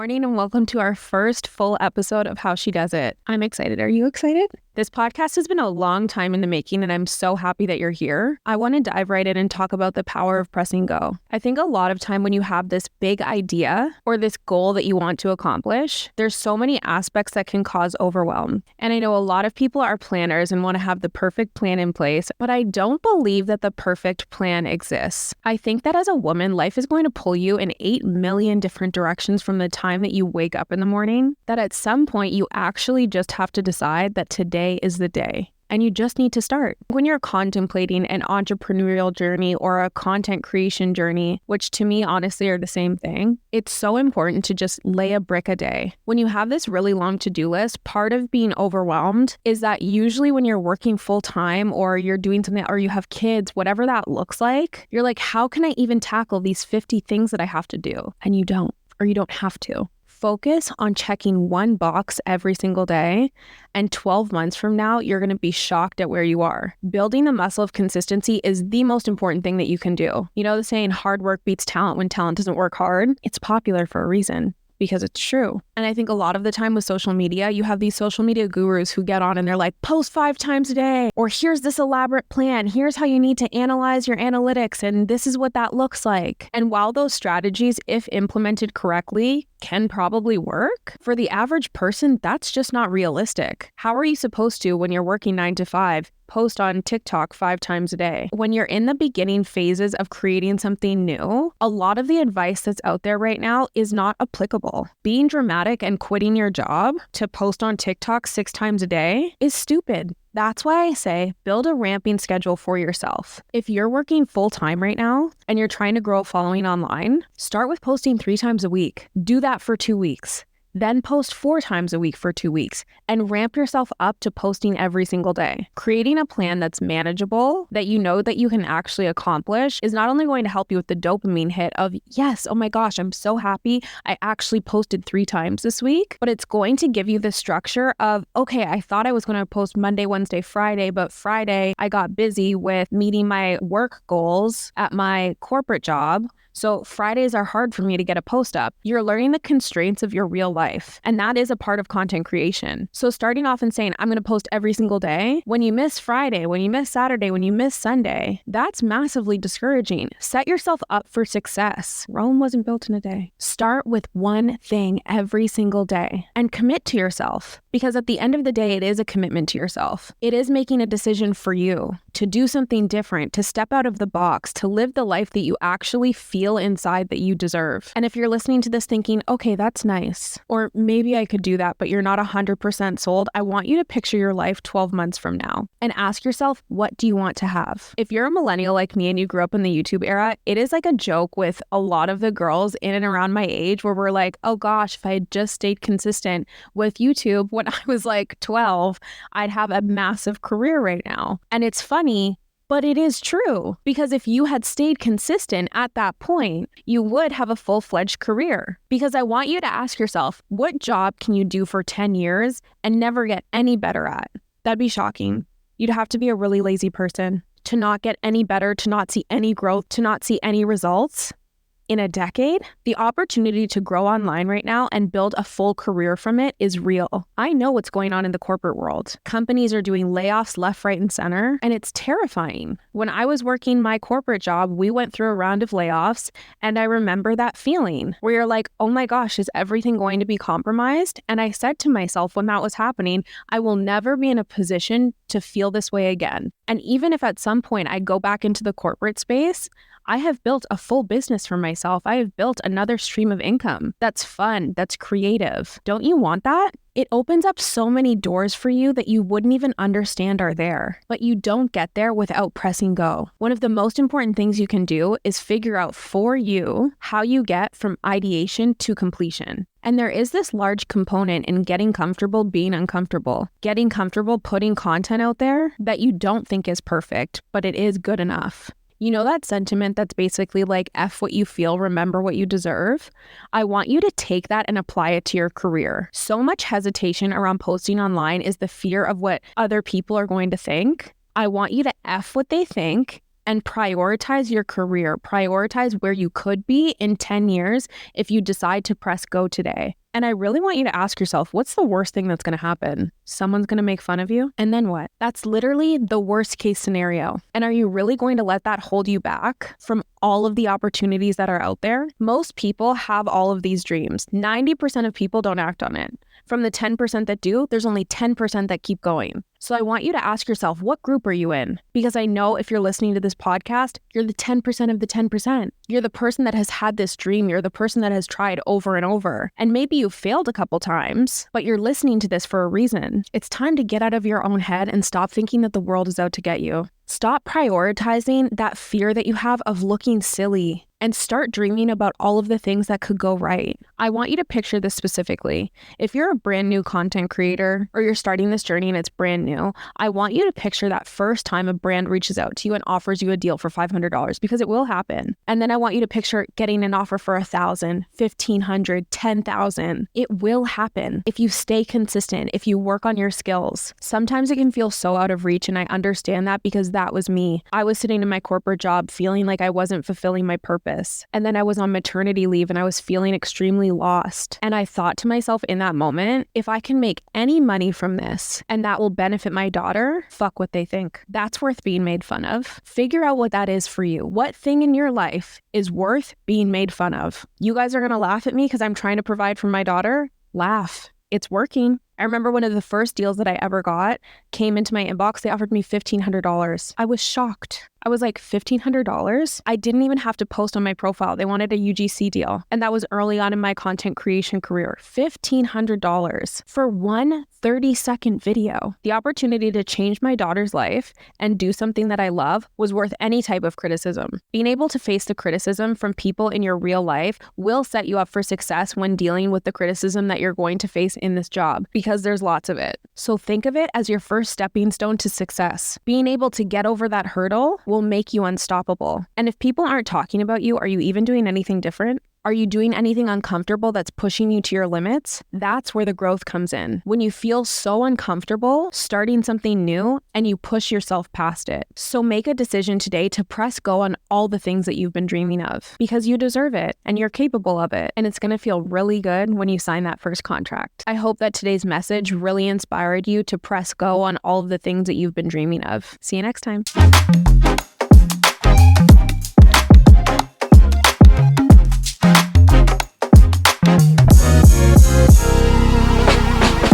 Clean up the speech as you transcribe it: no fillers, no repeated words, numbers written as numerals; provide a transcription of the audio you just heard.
Morning and welcome to our first full episode of How She Does It. I'm excited. Are you excited? This podcast has been a long time in the making and I'm so happy that you're here. I want to dive right in and talk about the power of pressing go. I think a lot of time when you have this big idea or this goal that you want to accomplish, there's so many aspects that can cause overwhelm. And I know a lot of people are planners and want to have the perfect plan in place, but I don't believe that the perfect plan exists. I think that as a woman, life is going to pull you in 8 million different directions from the time that you wake up in the morning, that at some point you actually just have to decide that today is the day. And you just need to start. When you're contemplating an entrepreneurial journey or a content creation journey, which to me honestly are the same thing, it's so important to just lay a brick a day. When you have this really long to-do list, part of being overwhelmed is that usually when you're working full-time or you're doing something or you have kids, whatever that looks like, you're like, how can I even tackle these 50 things that I have to do? And you don't, or you don't have to. Focus on checking one box every single day, and 12 months from now, you're going to be shocked at where you are. Building the muscle of consistency is the most important thing that you can do. You know the saying, hard work beats talent when talent doesn't work hard? It's popular for a reason. Because it's true. And I think a lot of the time with social media, you have these social media gurus who get on and they're like, post 5 times a day, or here's this elaborate plan, here's how you need to analyze your analytics, and this is what that looks like. And while those strategies, if implemented correctly, can probably work, for the average person, that's just not realistic. How are you supposed to, when you're working 9 to 5, post on TikTok 5 times a day? When you're in the beginning phases of creating something new, a lot of the advice that's out there right now is not applicable. Being dramatic and quitting your job to post on TikTok 6 times a day is stupid. That's why I say build a ramping schedule for yourself. If you're working full-time right now and you're trying to grow a following online, start with posting 3 times a week. Do that for 2 weeks. Then post 4 times a week for 2 weeks and ramp yourself up to posting every single day. Creating a plan that's manageable, that you know that you can actually accomplish, is not only going to help you with the dopamine hit of, yes, oh my gosh, I'm so happy I actually posted 3 times this week, but it's going to give you the structure of, okay, I thought I was going to post Monday, Wednesday, Friday, but Friday I got busy with meeting my work goals at my corporate job. So Fridays are hard for me to get a post up. You're learning the constraints of your real life, and that is a part of content creation. So starting off and saying, I'm going to post every single day, when you miss Friday, when you miss Saturday, when you miss Sunday, that's massively discouraging. Set yourself up for success. Rome wasn't built in a day. Start with one thing every single day and commit to yourself, because at the end of the day, it is a commitment to yourself. It is making a decision for you to do something different, to step out of the box, to live the life that you actually feel inside that you deserve. And if you're listening to this thinking, okay, that's nice, or maybe I could do that, but you're not 100% sold, I want you to picture your life 12 months from now and ask yourself, what do you want to have? If you're a millennial like me and you grew up in the YouTube era, it is like a joke with a lot of the girls in and around my age where we're like, oh gosh, if I had just stayed consistent with YouTube when I was like 12, I'd have a massive career right now. And it's funny, but it is true, because if you had stayed consistent at that point, you would have a full-fledged career. Because I want you to ask yourself, what job can you do for 10 years and never get any better at? That'd be shocking. You'd have to be a really lazy person to not get any better, to not see any growth, to not see any results. In a decade, the opportunity to grow online right now and build a full career from it is real. I know what's going on in the corporate world. Companies are doing layoffs left, right, and center, and it's terrifying. When I was working my corporate job, we went through a round of layoffs, and I remember that feeling where you're like, oh my gosh, is everything going to be compromised? And I said to myself when that was happening, I will never be in a position to feel this way again. And even if at some point I go back into the corporate space, I have built a full business for myself. I have built another stream of income that's fun, that's creative. Don't you want that? It opens up so many doors for you that you wouldn't even understand are there, but you don't get there without pressing go. One of the most important things you can do is figure out for you how you get from ideation to completion. And there is this large component in getting comfortable being uncomfortable, getting comfortable putting content out there that you don't think is perfect, but it is good enough. You know that sentiment that's basically like, F what you feel, remember what you deserve? I want you to take that and apply it to your career. So much hesitation around posting online is the fear of what other people are going to think. I want you to F what they think and prioritize your career. Prioritize where you could be in 10 years if you decide to press go today. And I really want you to ask yourself, what's the worst thing that's going to happen? Someone's going to make fun of you? And then what? That's literally the worst case scenario. And are you really going to let that hold you back from all of the opportunities that are out there? Most people have all of these dreams. 90% of people don't act on it. From the 10% that do, there's only 10% that keep going. So I want you to ask yourself, what group are you in? Because I know if you're listening to this podcast, you're the 10% of the 10%. You're the person that has had this dream. You're the person that has tried over and over. And maybe you failed a couple times, but you're listening to this for a reason. It's time to get out of your own head and stop thinking that the world is out to get you. Stop prioritizing that fear that you have of looking silly and start dreaming about all of the things that could go right. I want you to picture this specifically. If you're a brand new content creator or you're starting this journey and it's brand new, I want you to picture that first time a brand reaches out to you and offers you a deal for $500 because it will happen. And then I want you to picture getting an offer for $1,000, $1,500, $10,000. It will happen if you stay consistent, if you work on your skills. Sometimes it can feel so out of reach, and I understand that because that was me. I was sitting in my corporate job feeling like I wasn't fulfilling my purpose. And then I was on maternity leave and I was feeling extremely lost. And I thought to myself in that moment, if I can make any money from this and that will benefit my daughter, fuck what they think. That's worth being made fun of. Figure out what that is for you. What thing in your life is worth being made fun of? You guys are going to laugh at me because I'm trying to provide for my daughter? Laugh. It's working. I remember one of the first deals that I ever got came into my inbox. They offered me $1,500. I was shocked. I was like, $1,500? I didn't even have to post on my profile. They wanted a UGC deal. And that was early on in my content creation career. $1,500 for one 30-second video. The opportunity to change my daughter's life and do something that I love was worth any type of criticism. Being able to face the criticism from people in your real life will set you up for success when dealing with the criticism that you're going to face in this job, because there's lots of it. So think of it as your first stepping stone to success. Being able to get over that hurdle will make you unstoppable. And if people aren't talking about you, are you even doing anything different? Are you doing anything uncomfortable that's pushing you to your limits? That's where the growth comes in. When you feel so uncomfortable starting something new and you push yourself past it. So make a decision today to press go on all the things that you've been dreaming of, because you deserve it and you're capable of it. And it's going to feel really good when you sign that first contract. I hope that today's message really inspired you to press go on all of the things that you've been dreaming of. See you next time.